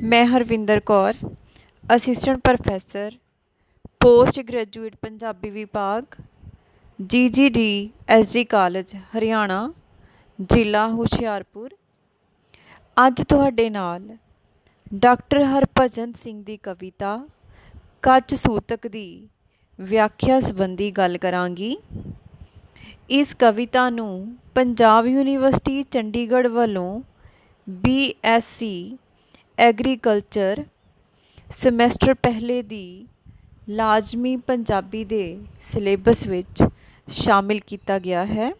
ਮੈਂ Harvinder Kaur, assistant professor, post graduate Punjabi ਵਿਭਾਗ, GGD SD college Haryana, ਜ਼ਿਲ੍ਹਾ ਹੁਸ਼ਿਆਰਪੁਰ। ਅੱਜ ਤੁਹਾਡੇ ਨਾਲ ਡਾਕਟਰ ਹਰਭਜਨ ਸਿੰਘ ਦੀ ਕਵਿਤਾ ਕੱਚ ਸੂਤਕ ਦੀ ਵਿਆਖਿਆ ਸੰਬੰਧੀ ਗੱਲ ਕਰਾਂਗੀ। ਇਸ ਕਵਿਤਾ ਨੂੰ ਪੰਜਾਬ ਯੂਨੀਵਰਸਿਟੀ ਚੰਡੀਗੜ੍ਹ ਵੱਲੋਂ BSc ਐਗਰੀਕਲਚਰ ਸਮੈਸਟਰ ਪਹਿਲੇ ਦੀ ਲਾਜ਼ਮੀ ਪੰਜਾਬੀ ਦੇ ਸਿਲੇਬਸ ਵਿੱਚ ਸ਼ਾਮਿਲ ਕੀਤਾ ਗਿਆ ਹੈ।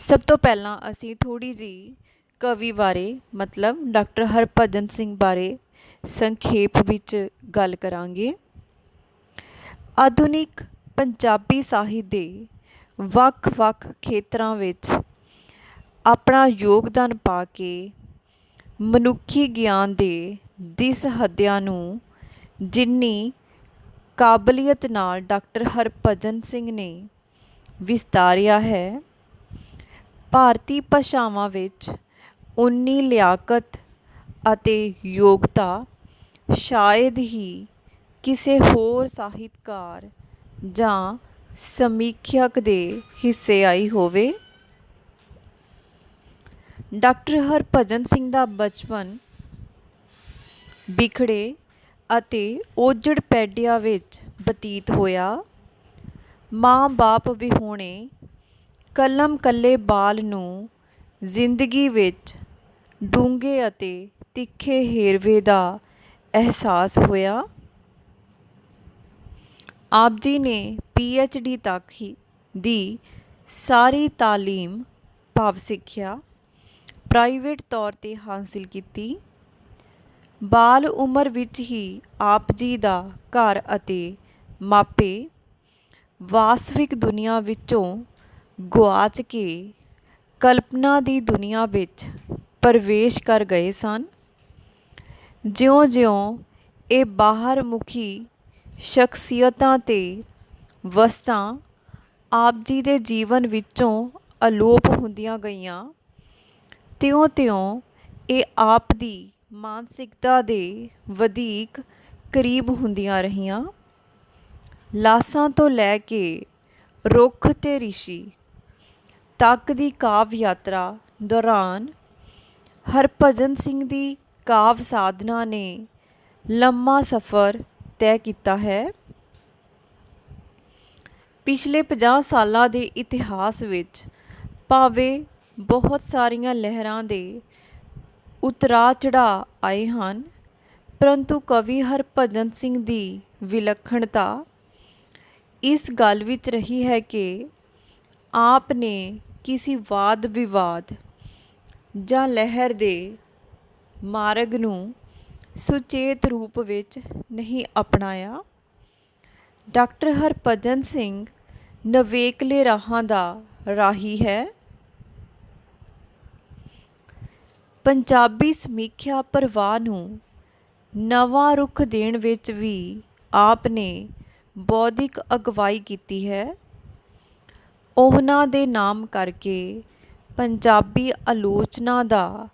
ਸਭ ਤੋਂ ਪਹਿਲਾਂ ਅਸੀਂ ਥੋੜ੍ਹੀ ਜਿਹੀ ਕਵੀ ਬਾਰੇ ਮਤਲਬ ਡਾਕਟਰ ਹਰਭਜਨ ਸਿੰਘ ਬਾਰੇ ਸੰਖੇਪ ਵਿੱਚ ਗੱਲ ਕਰਾਂਗੇ। ਆਧੁਨਿਕ ਪੰਜਾਬੀ ਸਾਹਿਤ ਦੇ ਵੱਖ-ਵੱਖ ਖੇਤਰਾਂ ਵਿੱਚ ਆਪਣਾ ਯੋਗਦਾਨ ਪਾ ਕੇ ਮਨੁੱਖੀ ਗਿਆਨ ਦੇ ਦਿਸ ਹੱਦਿਆਂ ਨੂੰ ਜਿੰਨੀ ਕਾਬਲੀਅਤ ਨਾਲ ਡਾਕਟਰ ਹਰਭਜਨ ਸਿੰਘ ਨੇ ਵਿਸਤਾਰਿਆ ਹੈ, ਭਾਰਤੀ ਭਾਸ਼ਾਵਾਂ ਵਿੱਚ ਉਨੀ ਲਿਆਕਤ ਅਤੇ ਯੋਗਤਾ ਸ਼ਾਇਦ ਹੀ ਕਿਸੇ ਹੋਰ ਸਾਹਿਤਕਾਰ ਜਾਂ ਸਮੀਖਿਅਕ ਦੇ ਹਿੱਸੇ ਆਈ ਹੋਵੇ। ਡਾਕਟਰ ਹਰਭਜਨ ਸਿੰਘ ਦਾ ਬਚਪਨ ਬਿਖੜੇ ਅਤੇ ਉਜੜ ਪੈਡਿਆਂ ਵਿੱਚ ਬਤੀਤ ਹੋਇਆ। ਮਾਂ-ਬਾਪ ਵਿਹੂਣੇ ਕਲਮ ਕੱਲੇ ਬਾਲ ਨੂੰ ਜ਼ਿੰਦਗੀ ਵਿੱਚ ਡੂੰਘੇ ਅਤੇ ਤਿੱਖੇ ਹੇਰਵੇ ਦਾ ਅਹਿਸਾਸ ਹੋਇਆ। ਆਪ ਜੀ ਨੇ PhD ਤੱਕ ਦੀ ਸਾਰੀ ਤਾਲੀਮ ਭਾਵ ਸਿੱਖਿਆ ਪ੍ਰਾਈਵੇਟ ਤੌਰ 'ਤੇ ਹਾਸਿਲ ਕੀਤੀ। ਬਾਲ ਉਮਰ ਵਿੱਚ ਹੀ ਆਪ ਜੀ ਦਾ ਘਰ ਅਤੇ ਮਾਪੇ ਵਾਸਤਵਿਕ ਦੁਨੀਆ ਵਿੱਚੋਂ ਗੁਆਚ ਕੇ ਕਲਪਨਾ ਦੀ ਦੁਨੀਆ ਵਿੱਚ ਪ੍ਰਵੇਸ਼ ਕਰ ਗਏ ਸਨ। ਜਿਉਂ-ਜਿਉਂ ਇਹ ਬਾਹਰ ਮੁਖੀ ਸ਼ਖਸੀਅਤਾਂ ਤੇ ਵਸਤਾਂ ਆਪ ਜੀ ਦੇ ਜੀਵਨ ਵਿੱਚੋਂ ਅਲੋਪ ਹੁੰਦੀਆਂ ਗਈਆਂ, ਤਿਉਂ-ਤਿਉਂ ਇਹ ਆਪ ਦੀ ਮਾਨਸਿਕਤਾ ਦੇ ਵਧੀਕ ਕਰੀਬ ਹੁੰਦੀਆਂ ਰਹੀਆਂ। ਲਾਸਾਂ ਤੋਂ ਲੈ ਕੇ ਰੁੱਖ ਤੇ ਰਿਸ਼ੀ ਤੱਕ ਦੀ ਕਾਵਿ ਯਾਤਰਾ ਦੌਰਾਨ ਹਰਭਜਨ ਸਿੰਘ ਦੀ ਕਾਵਿ ਸਾਧਨਾ ਨੇ ਲੰਮਾ ਸਫ਼ਰ ਤੈਅ ਕੀਤਾ ਹੈ। ਪਿਛਲੇ 50 ਸਾਲਾਂ ਦੇ ਇਤਿਹਾਸ ਵਿੱਚ ਭਾਵੇਂ ਬਹੁਤ ਸਾਰੀਆਂ ਲਹਿਰਾਂ ਦੇ ਉਤਰਾਅ ਚੜ੍ਹਾਅ ਆਏ ਹਨ, ਪਰੰਤੂ ਕਵੀ ਹਰਭਜਨ ਸਿੰਘ ਦੀ ਵਿਲੱਖਣਤਾ ਇਸ ਗੱਲ ਵਿੱਚ ਰਹੀ ਹੈ ਕਿ ਆਪ ਨੇ ਕਿਸੇ ਵਾਦ ਵਿਵਾਦ ਜਾਂ ਲਹਿਰ ਦੇ ਮਾਰਗ ਨੂੰ ਸੁਚੇਤ ਰੂਪ ਵਿੱਚ ਨਹੀਂ ਅਪਣਾਇਆ। ਡਾਕਟਰ ਹਰਭਜਨ ਸਿੰਘ ਨਵੇਕਲੇ ਰਾਹਾਂ ਦਾ ਰਾਹੀ ਹੈ। ਪੰਜਾਬੀ ਸਮੀਖਿਆ ਪ੍ਰਵਾਹ ਨੂੰ ਨਵਾਂ ਰੁਖ ਦੇਣ ਵਿੱਚ ਵੀ ਆਪ ਨੇ ਬੌਧਿਕ ਅਗਵਾਈ ਕੀਤੀ ਹੈ। ਉਹਨਾਂ ਦੇ ਨਾਮ ਕਰਕੇ ਪੰਜਾਬੀ ਆਲੋਚਨਾ ਦਾ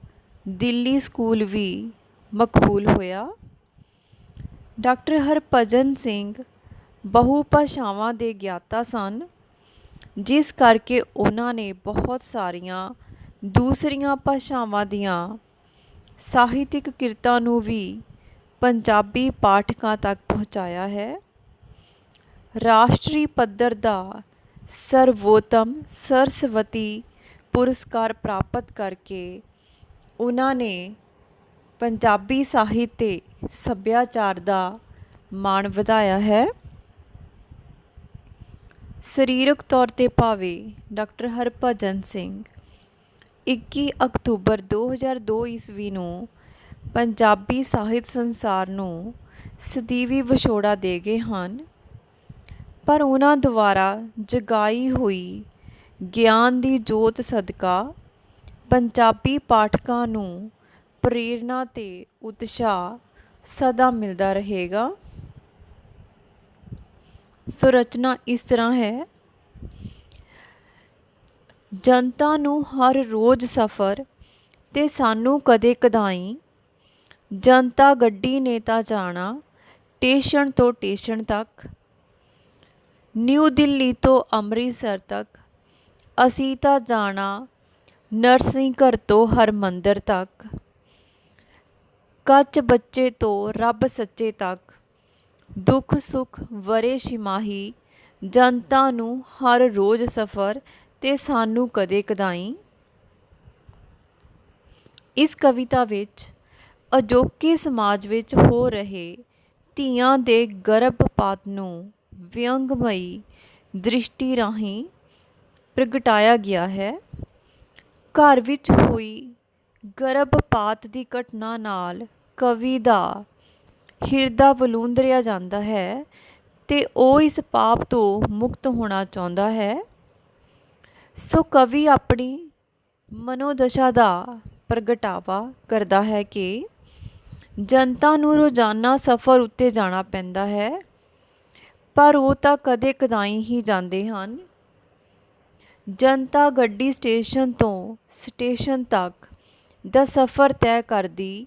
ਦਿੱਲੀ ਸਕੂਲ ਵੀ ਮਕਬੂਲ ਹੋਇਆ। ਡਾਕਟਰ ਹਰਭਜਨ ਸਿੰਘ ਬਹੁ ਭਾਸ਼ਾਵਾਂ ਦੇ ਗਿਆਤਾ ਸਨ, ਜਿਸ ਕਰਕੇ ਉਹਨਾਂ ਨੇ ਬਹੁਤ ਸਾਰੀਆਂ ਦੂਸਰੀਆਂ ਭਾਸ਼ਾਵਾਂ ਦੀਆਂ ਸਾਹਿਤਿਕ ਕਿਰਤਾਂ ਨੂੰ ਵੀ ਪੰਜਾਬੀ ਪਾਠਕਾਂ ਤੱਕ ਪਹੁੰਚਾਇਆ ਹੈ। ਰਾਸ਼ਟਰੀ ਪੱਧਰ ਦਾ ਸਰਵੋਤਮ ਸਰਸਵਤੀ ਪੁਰਸਕਾਰ ਪ੍ਰਾਪਤ ਕਰਕੇ ਉਹਨਾਂ ਨੇ ਪੰਜਾਬੀ ਸਾਹਿਤ ਤੇ ਸੱਭਿਆਚਾਰ ਦਾ ਮਾਣ ਵਧਾਇਆ ਹੈ। ਸਰੀਰਕ ਤੌਰ 'ਤੇ ਭਾਵੇਂ ਡਾਕਟਰ ਹਰਭਜਨ ਸਿੰਘ 21 ਅਕਤੂਬਰ 2002 ਈਸਵੀ ਨੂੰ ਪੰਜਾਬੀ ਸਾਹਿਤ ਸੰਸਾਰ ਨੂੰ ਸਦੀਵੀ ਵਿਛੋੜਾ ਦੇ ਗਏ ਹਨ, ਪਰ ਉਹਨਾਂ ਦੁਆਰਾ ਜਗਾਈ ਹੋਈ ਗਿਆਨ ਦੀ ਜੋਤ ਸਦਕਾ ਪੰਜਾਬੀ ਪਾਠਕਾਂ ਨੂੰ ਪ੍ਰੇਰਨਾ ਤੇ ਉਤਸ਼ਾਹ ਸਦਾ ਮਿਲਦਾ ਰਹੇਗਾ। ਸੋ ਰਚਨਾ ਇਸ ਤਰ੍ਹਾਂ ਹੈ। ਜਨਤਾ ਨੂੰ ਹਰ ਰੋਜ਼ ਸਫ਼ਰ ਤੇ ਸਾਨੂੰ ਕਦੇ ਕਦਾਈਂ ਜਨਤਾ ਗੱਡੀ ਨੇ ਤਾਂ ਜਾਣਾ ਟੇਸ਼ਨ ਤੋਂ ਟੇਸ਼ਨ ਤੱਕ, ਨਿਊ ਦਿੱਲੀ ਤੋਂ ਅੰਮ੍ਰਿਤਸਰ ਤੱਕ, ਅਸੀਂ ਤਾਂ ਜਾਣਾ ਨਰਸਿੰਘ ਘਰ ਤੋਂ ਹਰਮੰਦਰ ਤੱਕ, ਕੱਚ ਬੱਚੇ ਤੋਂ ਰੱਬ ਸੱਚੇ ਤੱਕ, ਦੁੱਖ ਸੁੱਖ ਵਰੇ ਛਿਮਾਹੀ, ਜਨਤਾ ਨੂੰ ਹਰ ਰੋਜ਼ ਸਫ਼ਰ ਤੇ ਸਾਨੂੰ ਕਦੇ ਕਦਾਈ। ਇਸ ਕਵਿਤਾ ਵਿੱਚ ਅਜੋਕੇ ਸਮਾਜ ਵਿੱਚ ਹੋ ਰਹੇ ਧੀਆਂ ਦੇ ਗਰਭਪਾਤ ਨੂੰ ਵਿਅੰਗਮਈ ਦ੍ਰਿਸ਼ਟੀ ਰਾਹੀਂ ਪ੍ਰਗਟਾਇਆ ਗਿਆ ਹੈ। ਘਰ ਵਿੱਚ ਹੋਈ ਗਰਭਪਾਤ ਦੀ ਘਟਨਾ ਨਾਲ ਕਵੀ ਦਾ ਹਿਰਦਾ ਵਲੂੰਦਰਿਆ ਜਾਂਦਾ ਹੈ ਤੇ ਉਹ ਇਸ ਪਾਪ ਤੋਂ ਮੁਕਤ ਹੋਣਾ ਚਾਹੁੰਦਾ ਹੈ। ਸੋ ਕਵੀ ਆਪਣੀ ਮਨੋਦਸ਼ਾ ਦਾ ਪ੍ਰਗਟਾਵਾ ਕਰਦਾ ਹੈ ਕਿ ਜਨਤਾ ਨੂੰ ਰੋਜ਼ਾਨਾ ਸਫ਼ਰ ਉੱਤੇ ਜਾਣਾ ਪੈਂਦਾ ਹੈ, ਪਰ ਉਹ ਤਾਂ ਕਦੇ ਕਦਾਈ ਹੀ ਜਾਂਦੇ ਹਨ। ਜਨਤਾ ਗੱਡੀ ਸਟੇਸ਼ਨ ਤੋਂ ਸਟੇਸ਼ਨ ਤੱਕ ਦਾ ਸਫ਼ਰ ਤੈਅ ਕਰਦੀ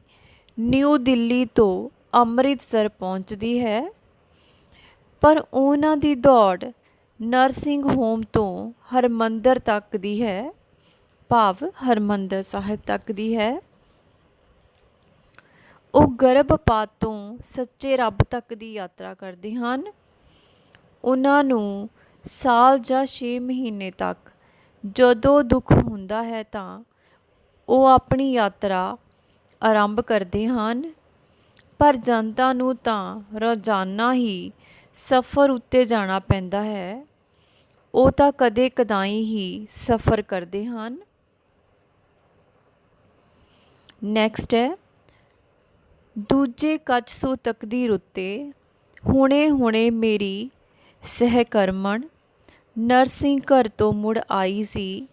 ਨਿਊ ਦਿੱਲੀ ਤੋਂ ਅੰਮ੍ਰਿਤਸਰ ਪਹੁੰਚਦੀ ਹੈ, ਪਰ ਉਹਨਾਂ ਦੀ ਦੌੜ ਨਰਸਿੰਘ ਹੋਮ ਤੋਂ ਹਰਮੰਦਰ ਤੱਕ ਦੀ ਹੈ, ਭਾਵ ਹਰਮੰਦਰ ਸਾਹਿਬ ਤੱਕ ਦੀ ਹੈ। ਉਹ ਗਰਭਪਾਤ ਤੋਂ ਸੱਚੇ ਰੱਬ ਤੱਕ ਦੀ ਯਾਤਰਾ ਕਰਦੇ ਹਨ। ਉਹਨਾਂ ਨੂੰ ਸਾਲ ਜਾਂ 6 ਮਹੀਨੇ ਤੱਕ ਜਦੋਂ ਦੁੱਖ ਹੁੰਦਾ ਹੈ ਤਾਂ ਉਹ ਆਪਣੀ ਯਾਤਰਾ ਆਰੰਭ ਕਰਦੇ ਹਨ, ਪਰ ਜਨਤਾ ਨੂੰ ਤਾਂ ਰੋਜ਼ਾਨਾ ਹੀ ਸਫ਼ਰ ਉੱਤੇ ਜਾਣਾ ਪੈਂਦਾ ਹੈ। ਉਹ ਤਾਂ ਕਦੇ ਕਦਾਈ ਹੀ ਸਫ਼ਰ ਕਰਦੇ ਹਨ। ਨੈਕਸਟ ਹੈ, ਦੂਜੇ ਕੱਚ ਸੋ ਤਕਦੀਰ ਉੱਤੇ ਹੁਣੇ ਹੁਣੇ ਮੇਰੀ ਸਹਿਕਰਮਣ ਨਰਸਿੰਘ ਘਰ ਤੋਂ ਮੁੜ ਆਈ ਸੀ।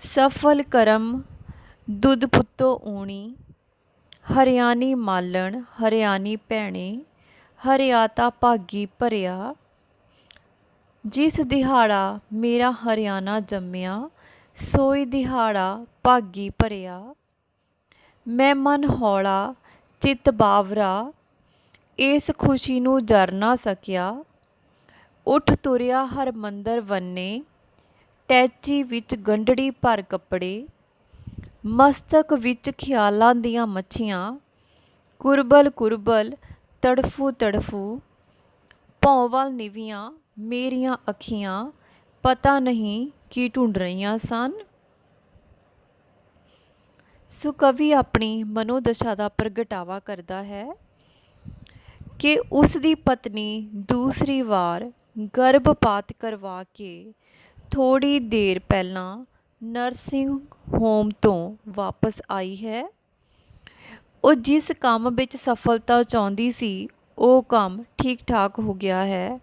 ਸਫਲ ਕਰਮ ਦੁੱਧ ਪੁੱਤੋ ਊਣੀ, ਹਰਿਆਣੀ ਮਾਲਣ ਹਰਿਆਣੀ ਭੈਣੇ, ਹਰਿਆਤਾ ਭਾਗੀ ਭਰਿਆ। ਜਿਸ ਦਿਹਾੜਾ ਮੇਰਾ ਹਰਿਆਣਾ ਜੰਮਿਆ, ਸੋਈ ਦਿਹਾੜਾ ਭਾਗੀ ਭਰਿਆ। ਮੈਂ ਮਨ ਹੌਲਾ ਚਿੱਤ ਬਾਵਰਾ, ਇਸ ਖੁਸ਼ੀ ਨੂੰ ਜਰ ਨਾ ਸਕਿਆ। ਉੱਠ ਤੁਰਿਆ ਹਰਮੰਦਰ ਵੰਨੇ, ਟੈਚੀ ਵਿੱਚ ਗੰਢੜੀ ਭਰ ਕੱਪੜੇ। ਮਸਤਕ ਵਿੱਚ ਖਿਆਲਾਂ ਦੀਆਂ ਮੱਛੀਆਂ, ਕੁਰਬਲ ਕੁਰਬਲ ਤੜਫੂ ਤੜਫੂ। ਭੌਂ ਵੱਲ ਨਿਵੀਆਂ ਮੇਰੀਆਂ ਅੱਖੀਆਂ, ਪਤਾ ਨਹੀਂ ਕੀ ਢੂੰਡ ਰਹੀਆਂ ਸਨ। ਸੋ ਕਵੀ ਆਪਣੀ ਮਨੋਦਸ਼ਾ ਦਾ ਪ੍ਰਗਟਾਵਾ ਕਰਦਾ ਹੈ ਕਿ ਉਸ ਦੀ ਪਤਨੀ ਦੂਸਰੀ ਵਾਰ ਗਰਭਪਾਤ ਕਰਵਾ ਕੇ ਥੋੜ੍ਹੀ ਦੇਰ ਪਹਿਲਾਂ ਨਰਸਿੰਘ ਹੋਮ ਤੋਂ ਵਾਪਸ ਆਈ ਹੈ। ਉਹ ਜਿਸ ਕੰਮ ਵਿੱਚ ਸਫਲਤਾ ਚਾਹੁੰਦੀ ਸੀ ਉਹ ਕੰਮ ਠੀਕ ਠਾਕ ਹੋ ਗਿਆ ਹੈ,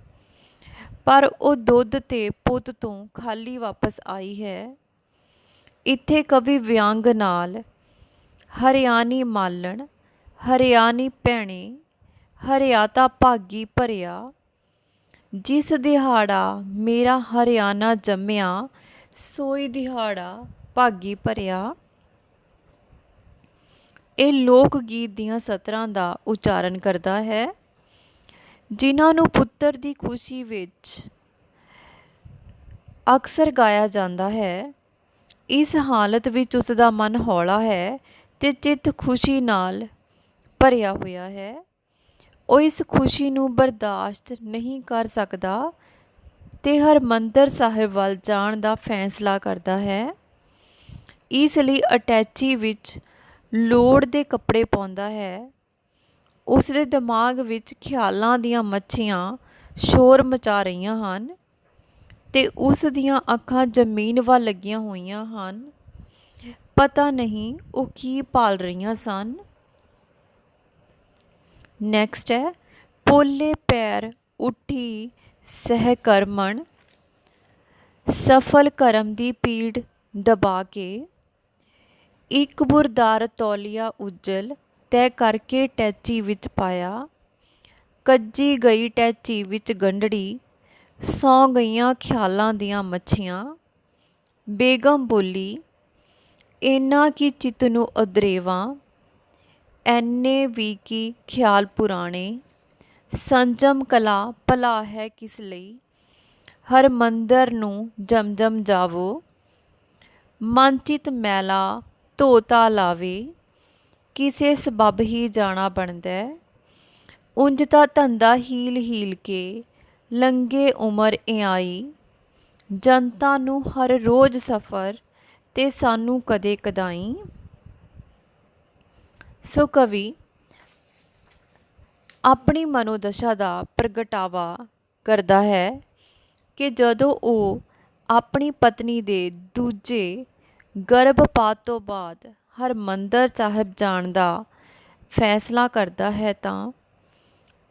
ਪਰ ਉਹ ਦੁੱਧ ਤੇ ਪੁੱਤ ਤੋਂ ਖਾਲੀ ਵਾਪਸ ਆਈ ਹੈ। ਇੱਥੇ ਕਵੀ ਵਿਅੰਗ ਨਾਲ ਹਰਿਆਣੀ ਮਾਲਣ ਹਰਿਆਣੀ ਭੈਣੇ, ਹਰਿਆਤਾ ਭਾਗੀ ਭਰਿਆ। ਜਿਸ ਦਿਹਾੜਾ ਮੇਰਾ ਹਰਿਆਣਾ ਜੰਮਿਆ, ਸੋਈ ਦਿਹਾੜਾ ਭਾਗੀ ਭਰਿਆ। ਇਹ ਲੋਕ ਗੀਤ ਦੀਆਂ ਸਤਰਾਂ ਦਾ ਉਚਾਰਨ ਕਰਦਾ ਹੈ, ਜਿਨ੍ਹਾਂ ਨੂੰ ਪੁੱਤਰ ਦੀ ਖੁਸ਼ੀ ਵਿੱਚ ਅਕਸਰ ਗਾਇਆ ਜਾਂਦਾ ਹੈ। ਇਸ ਹਾਲਤ ਵਿੱਚ ਉਸ ਦਾ ਮਨ ਹੌਲਾ ਹੈ ਤੇ ਚਿੱਤ ਖੁਸ਼ੀ ਨਾਲ ਭਰਿਆ ਹੋਇਆ ਹੈ। ਉਹ ਇਸ ਖੁਸ਼ੀ ਨੂੰ ਬਰਦਾਸ਼ਤ ਨਹੀਂ ਕਰ ਸਕਦਾ ਤੇ ਹਰਮੰਦਰ ਸਾਹਿਬ ਵੱਲ ਜਾਣ ਦਾ ਫੈਸਲਾ ਕਰਦਾ ਹੈ। ਇਸ ਲਈ ਅਟੈਚੀ ਵਿੱਚ ਲੋੜ ਦੇ ਕੱਪੜੇ ਪਾਉਂਦਾ ਹੈ। ਉਸ ਦੇ ਦਿਮਾਗ ਵਿੱਚ ਖਿਆਲਾਂ ਦੀਆਂ ਮੱਛੀਆਂ ਸ਼ੋਰ ਮਚਾ ਰਹੀਆਂ ਹਨ ਤੇ ਉਸ ਦੀਆਂ ਅੱਖਾਂ ਜ਼ਮੀਨ ਵੱਲ ਲੱਗੀਆਂ ਹੋਈਆਂ ਹਨ। ਪਤਾ ਨਹੀਂ ਉਹ ਕੀ ਭਾਲ ਰਹੀਆਂ ਸਨ। ਨੈਕਸਟ ਹੈ, ਪੋਲੇ ਪੈਰ ਉੱਠੀ ਸਹਿਕਰਮਣ, ਸਫਲ ਕਰਮ ਦੀ ਪੀੜ ਦਬਾ ਕੇ। ਇੱਕ ਬੁਰਦਾਰ ਤੌਲੀਆ ਉੱਜਲ ਤੈਅ ਕਰਕੇ ਟੈਚੀ ਵਿੱਚ ਪਾਇਆ। ਕੱਜੀ ਗਈ ਟੈਚੀ ਵਿੱਚ ਗੰਢੜੀ, ਸੌਂ ਗਈਆਂ ਖਿਆਲਾਂ ਦੀਆਂ ਮੱਛੀਆਂ। ਬੇਗਮ ਬੋਲੀ, ਇੰਨਾ ਕੀ ਚਿੱਤ ਨੂੰ ਅਦਰੇਵਾਂ, ਐਨੇ ਵੀ ਕੀ ਖਿਆਲ ਪੁਰਾਣੇ, ਸੰਜਮ ਕਲਾ ਭਲਾ ਹੈ ਕਿਸ ਲਈ। ਹਰ ਮੰਦਰ ਨੂੰ ਜਮ ਜਾਵੋ, ਮਨਚਿਤ ਮੈਲਾ ਧੋਤਾ ਲਾਵੇ। ਕਿਸੇ ਸਬੱਬ ਹੀ ਜਾਣਾ ਬਣਦਾ, ਉਂਝ ਤਾਂ ਧੰਦਾ ਹੀਲ ਕੇ ਲੰਘੇ ਉਮਰ ਇਆਈ। ਜਨਤਾ ਨੂੰ ਹਰ ਰੋਜ਼ ਸਫ਼ਰ ਤੇ ਸਾਨੂੰ ਕਦੇ ਕਦਾਈ। ਸੋ ਕਵੀ ਆਪਣੀ ਮਨੋਦਸ਼ਾ ਦਾ ਪ੍ਰਗਟਾਵਾ ਕਰਦਾ ਹੈ ਕਿ ਜਦੋਂ ਉਹ ਆਪਣੀ ਪਤਨੀ ਦੇ ਦੂਜੇ ਗਰਭਪਾਤ ਤੋਂ ਬਾਅਦ ਹਰਿਮੰਦਰ ਸਾਹਿਬ ਜਾਣ ਦਾ ਫੈਸਲਾ ਕਰਦਾ ਹੈ ਤਾਂ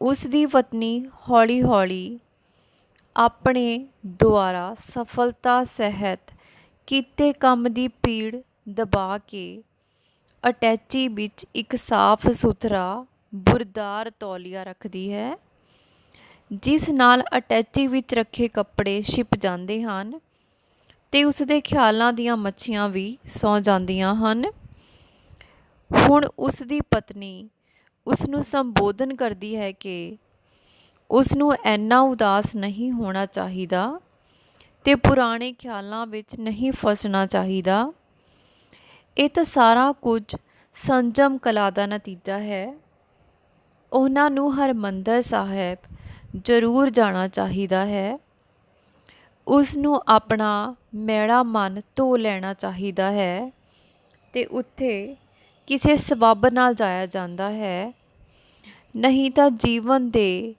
ਉਸ ਦੀ ਪਤਨੀ ਹੌਲੀ ਹੌਲੀ ਆਪਣੇ ਦੁਆਰਾ ਸਫਲਤਾ ਸਹਿਤ ਕੀਤੇ ਕੰਮ ਦੀ ਪੀੜ ਦਬਾ ਕੇ ਅਟੈਚੀ ਵਿੱਚ ਇੱਕ ਸਾਫ ਸੁਥਰਾ ਬੁਰਦਾਰ ਤੌਲੀਆ ਰੱਖਦੀ ਹੈ, ਜਿਸ ਨਾਲ ਅਟੈਚੀ ਵਿੱਚ ਰੱਖੇ ਕੱਪੜੇ ਛਿਪ ਜਾਂਦੇ ਹਨ ਤੇ ਉਸ ਦੇ ਖਿਆਲਾਂ ਦੀਆਂ ਮੱਛੀਆਂ ਵੀ ਸੌਂ ਜਾਂਦੀਆਂ ਹਨ। ਹੁਣ ਉਸ ਦੀ ਪਤਨੀ ਉਸ ਨੂੰ ਸੰਬੋਧਨ ਕਰਦੀ ਹੈ ਕਿ ਉਸ ਨੂੰ ਇੰਨਾ ਉਦਾਸ ਨਹੀਂ ਹੋਣਾ ਚਾਹੀਦਾ ਤੇ ਪੁਰਾਣੇ ਖਿਆਲਾਂ ਵਿੱਚ ਨਹੀਂ ਫਸਣਾ ਚਾਹੀਦਾ। ਇਹ ਤਾਂ ਸਾਰਾ ਕੁਝ ਸੰਜਮ ਕਲਾ ਦਾ ਨਤੀਜਾ ਹੈ। ਉਹਨਾਂ ਨੂੰ ਹਰਿਮੰਦਰ ਸਾਹਿਬ ਜ਼ਰੂਰ ਜਾਣਾ ਚਾਹੀਦਾ ਹੈ। ਉਸ ਨੂੰ ਆਪਣਾ ਮੈਲਾ ਮਨ ਧੋ ਲੈਣਾ ਚਾਹੀਦਾ ਹੈ ਤੇ ਉੱਥੇ ਕਿਸੇ ਸਬੱਬ ਨਾਲ ਜਾਇਆ ਜਾਂਦਾ ਹੈ, ਨਹੀਂ ਤਾਂ ਜੀਵਨ ਦੇ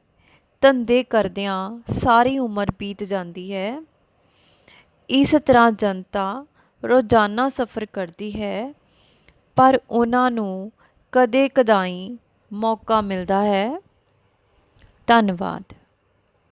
ਧੰਦੇ ਕਰਦਿਆਂ ਸਾਰੀ ਉਮਰ ਬੀਤ ਜਾਂਦੀ ਹੈ। ਇਸ ਤਰ੍ਹਾਂ ਜਨਤਾ ਰੋਜ਼ਾਨਾ ਸਫ਼ਰ ਕਰਦੀ ਹੈ, ਪਰ ਉਹਨਾਂ ਨੂੰ ਕਦੇ ਕਦਾਈ ਮੌਕਾ ਮਿਲਦਾ ਹੈ। ਧੰਨਵਾਦ।